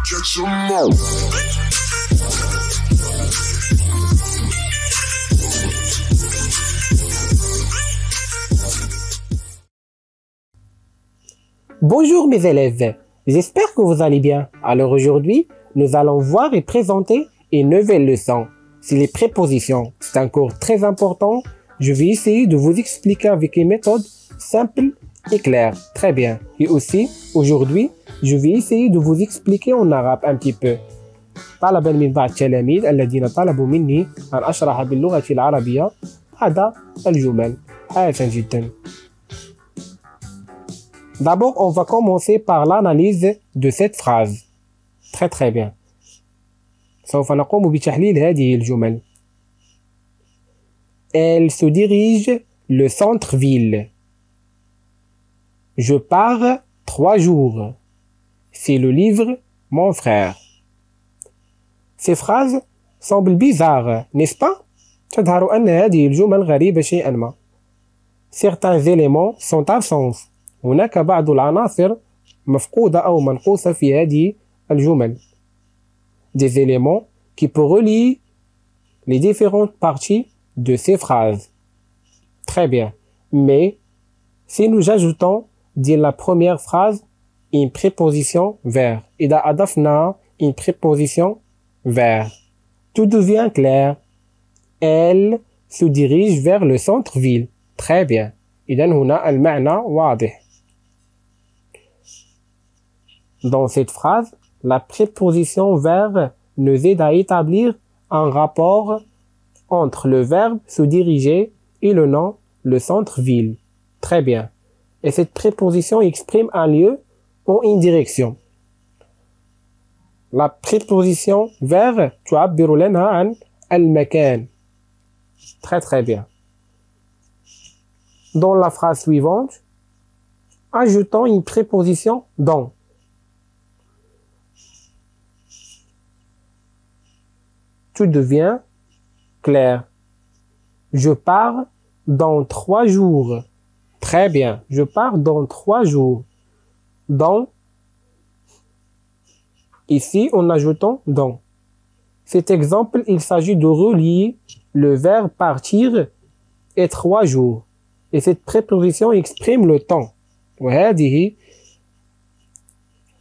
Get your mouth. Bonjour mes élèves, j'espère que vous allez bien. Alors aujourd'hui, nous allons voir et présenter une nouvelle leçon. C'est les prépositions. C'est un cours très important. Je vais essayer de vous expliquer avec une méthode simple et claire. Très bien. Et aussi, aujourd'hui, je vais essayer de vous expliquer en arabe un petit peu. طلبا من بعض التلاميذ الذين طلبوا مني أن أشرح باللغة العربية بعض الجمل. حسن جدا. D'abord, on va commencer par l'analyse de cette phrase. Très bien. سوف نقوم بتحليل هذه الجمل. Elle se dirige le centre-ville. Je pars 3 jours. C'est le livre mon frère. Ces phrases semblent bizarres, n'est-ce pas? تظهر أن هذه الجمل غريبة شيئا ما. Certains éléments sont absents. هناك بعض العناصر مفقودة أو منقوصة في هذه الجمل. Des éléments qui peuvent relier les différentes parties de ces phrases. Très bien. Mais si nous ajoutons dans la première phrase une préposition vers, إذا أضفنا une préposition vers, tout devient clair. Elle se dirige vers le centre-ville. Très bien. إذن هنا المعنى واضح. Dans cette phrase, la préposition vers nous aide à établir un rapport entre le verbe se diriger et le nom, le centre-ville. Très bien. Et cette préposition exprime un lieu ou une direction. La préposition vers تعبر لنا عن المكان. Très bien. Dans la phrase suivante, ajoutons une préposition dans. Tout devient clair. Je pars dans 3 jours. Très bien. Je pars dans 3 jours. Dans. Ici, en ajoutant dans. Cet exemple, il s'agit de relier le verbe partir et 3 jours. Et cette préposition exprime le temps. وهذه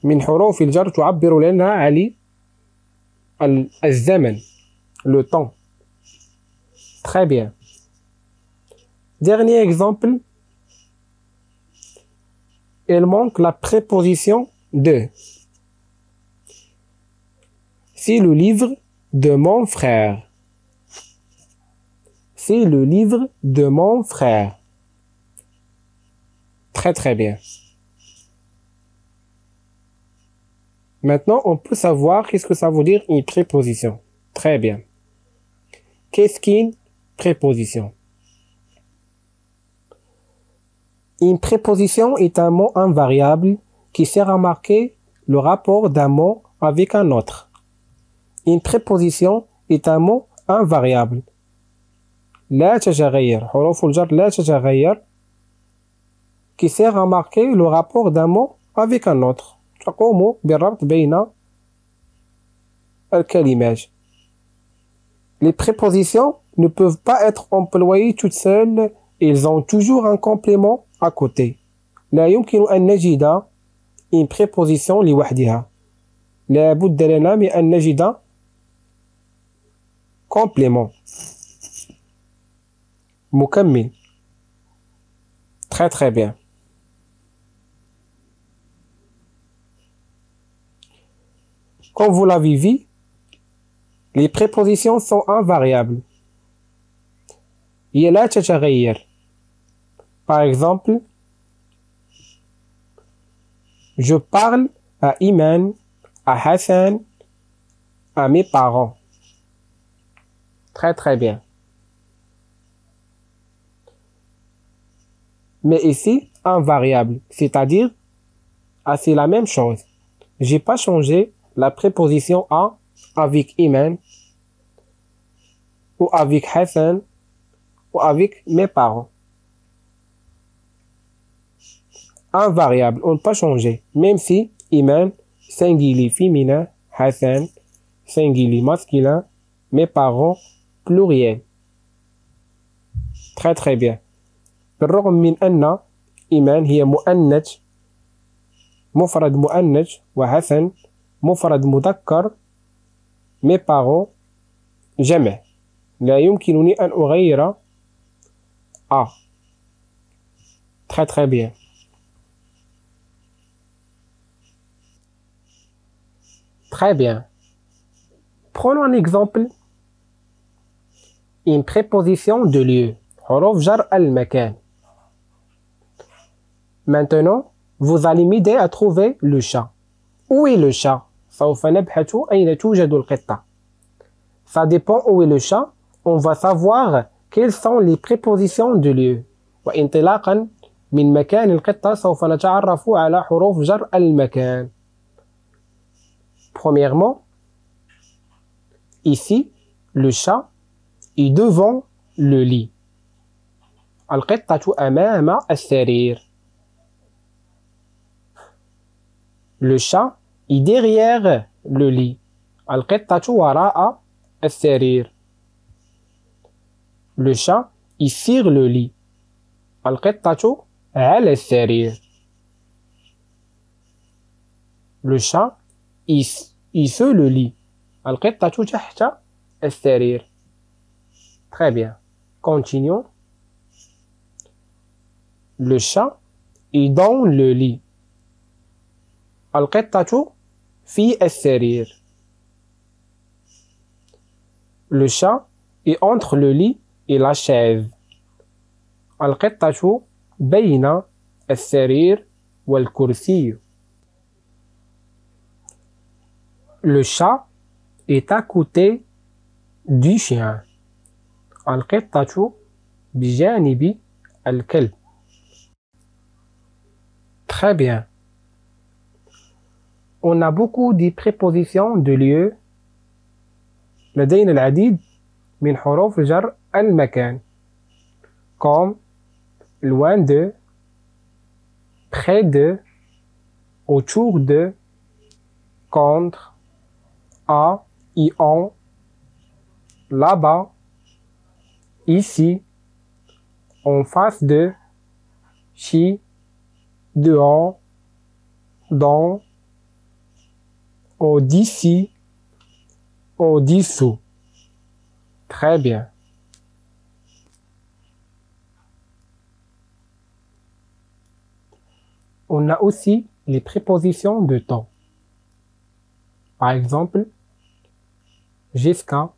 من حروف الجر تعبر لنا عن الزمن. Le temps. Très bien. Dernier exemple. Il manque la préposition de. C'est le livre de mon frère. C'est le livre de mon frère. Très bien. Maintenant, on peut savoir qu'est-ce que ça veut dire une préposition. Très bien. Qu'est-ce qu'une préposition? Une préposition est un mot invariable qui sert à marquer le rapport d'un mot avec un autre. Une préposition est un mot invariable. لا تتغير. حروف الجر لا تتغير qui sert à marquer le rapport d'un mot avec un autre. تقوم بالربط بين الكلمات. Les prépositions ne peuvent pas être employées toutes seules, ils ont toujours un complément à côté. لا يمكن أن نجد une préposition لوحدها. لا بد لنا من أن نجد complément. مكمل. Très bien. Comme vous l'avez vu, les prépositions sont invariables. هي لا تتغير. Par exemple, je parle à Iman, à Hassan, à mes parents. Très bien. Mais ici, invariable, c'est-à-dire, c'est la même chose. J'ai pas changé la préposition à avec Iman, ou avec Hassan, ou avec mes parents. Invariable, on ne peut pas changer, même si Iman, singulier féminin, Hassan, singulier masculin. Mes parents, pluriel. Très très bien. بالرغم من أن إيمان هي مؤنث مفرد مؤنث وحسن مفرد مذكر mes parents جمع لا يمكنني أن أغير A. Très très bien. Très bien. Prenons un exemple. Une préposition de lieu. حروف جر المكان. Maintenant, vous allez m'aider à trouver le chat. Où est le chat? سوف نبحث أين توجد القطة. Ça dépend où est le chat. On va savoir quelles sont les prépositions de lieu. وانطلاقا من مكان القطة سوف نتعرف على حروف جر المكان. Premièrement, ici, le chat est devant le lit. القطة أمام السرير. Le chat est derrière le lit. القطة وراء السرير. Le chat est sur le lit. القطة على السرير. Le chat est sur le lit. القطة تحت السرير. Très bien. Continuons. Le chat est dans le lit. القطة في السرير. Le chat est entre le lit et la chaise. القطة بين السرير والكرسي. Le chat est à côté du chien. القطة بجانب الكلب. Très bien. On a beaucoup de prépositions de lieu. لدينا العديد من حروف جر المكان. Comme loin de, près de, autour de, contre, à et en, là-bas, ici, en face de, chez, dehors, dans, au-d'ici, au-dessous. Très bien. On a aussi les prépositions de temps. Par exemple, jusqu'à,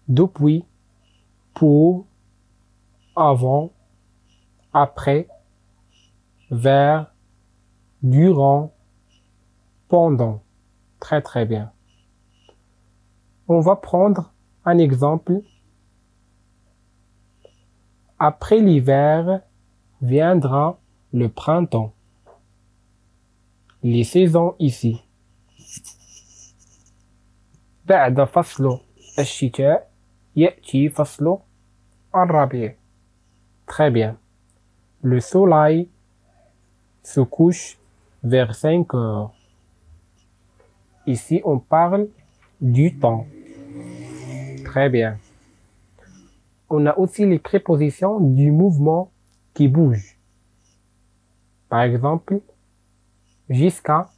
depuis, pour, avant, après, vers, durant, pendant. Très très bien. On va prendre un exemple. Après l'hiver viendra le printemps. Les saisons ici. بعد فصل الشتاء يأتي فصل الربيع. Très bien. Le soleil se couche vers 5 heures. Ici, on parle du temps. Très bien. On a aussi les prépositions du mouvement qui bouge. Par exemple, jusqu'à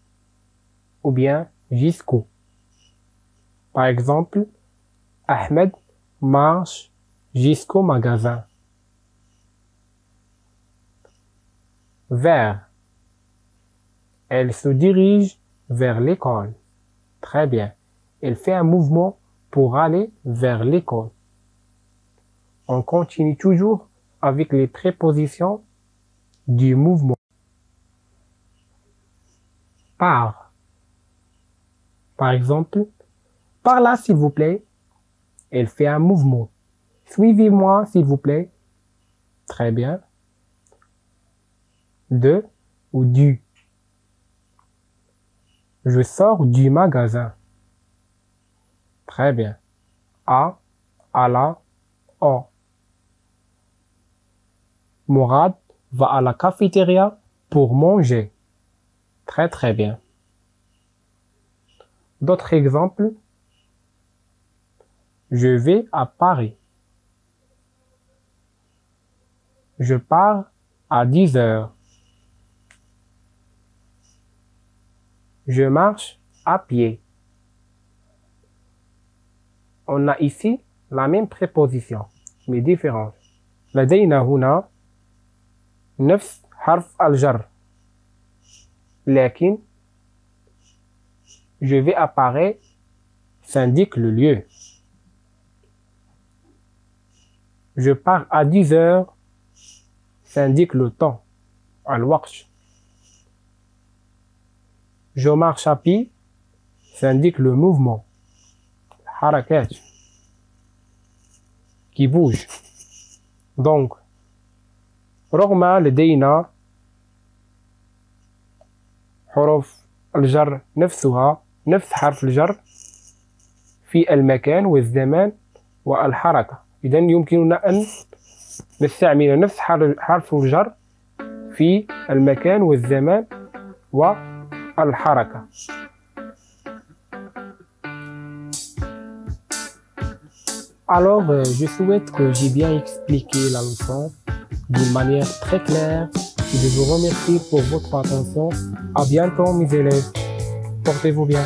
ou bien jusqu'au. Par exemple, Ahmed marche jusqu'au magasin. Vers. Elle se dirige vers l'école. Très bien. Elle fait un mouvement pour aller vers l'école. On continue toujours avec les prépositions du mouvement. Par. Par exemple, par là s'il vous plaît. Elle fait un mouvement. Suivez-moi s'il vous plaît. Très bien. De ou du. Je sors du magasin. Très bien. À la, en. Mourad va à la cafétéria pour manger. Très très bien. D'autres exemples. Je vais à Paris. Je pars à 10 heures. Je marche à pied. On a ici la même préposition, mais différente. لدينا هنا نفس حرف الجر. لكن je vais à Paris s'indique le lieu. Je pars à 10 heures s'indique le temps, الوقت. Je marche à pied s'indique le mouvement, الحركات qui bouge. Donc رغم لدينا حروف الجر نفسها نفس حرف الجر في المكان والزمان والحركة، إذا يمكننا أن نستعمل نفس حرف الجر في المكان والزمان والحركة. Alors, je souhaite que j'ai bien expliqué la leçon d'une manière très claire et je vous remercie pour votre attention. À bientôt mes élèves. Portez-vous bien.